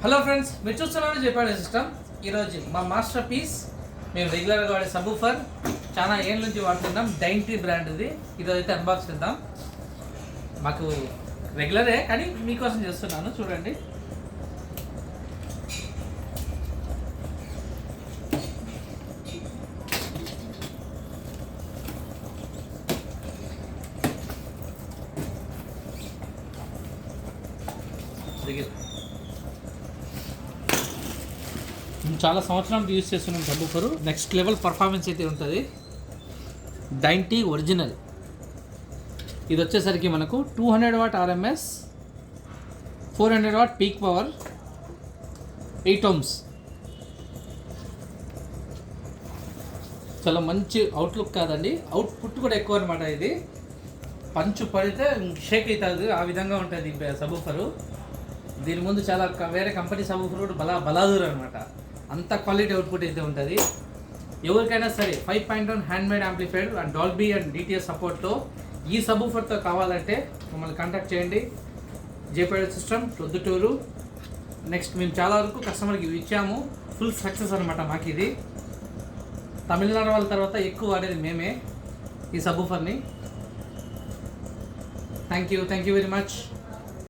Hello friends, మీరు చూస్తున్నారు జేపాడ్ system. ఈరోజు మా మాస్టర్ పీస్ మేము రెగ్యులర్గా వాడే సబూఫర్ చాలా ఏళ్ళ నుంచి వాడుతున్నాం. డైంటీ బ్రాండ్ ఇది. ఈరోజు అయితే అన్బాక్స్ చేద్దాం. మాకు రెగ్యులరే కానీ మీకోసం చేస్తున్నాను, చూడండి. చాలా సంవత్సరాలు యూజ్ చేస్తున్నాం సబ్బూఫరు. నెక్స్ట్ లెవెల్ పర్ఫార్మెన్స్ అయితే ఉంటుంది. డైంటీ ఒరిజినల్. ఇది వచ్చేసరికి మనకు 200 what RMS, 400 what peak power, 8 ohms. చాలా మంచి అవుట్లుక్ కాదండి, అవుట్పుట్ కూడా ఎక్కువ అనమాట. ఇది పంచు పడితే షేక్ అవుతుంది, ఆ విధంగా ఉంటుంది సబూఫరు. దీని ముందు చాలా వేరే కంపెనీ సబూఫర్ కూడా బలాదూర్ అనమాట. అంత క్వాలిటీ అవుట్పుట్ అయితే ఉంటుంది. ఎవరికైనా సరే 5.1 handmade amplified and Dolby and DTS సపోర్ట్తో ఈ సబూఫర్తో కావాలంటే మమ్మల్ని కాంటాక్ట్ చేయండి. జేపాడ్ సిస్టమ్ ప్రొద్దుటూరు. నెక్స్ట్ మేము చాలా వరకు కస్టమర్కి ఇచ్చాము. ఫుల్ సక్సెస్ అనమాట మాకు ఇది. తమిళనాడు వాళ్ళ తర్వాత ఎక్కువ వాడేది మేమే ఈ సబూఫర్ని. Thank you very much.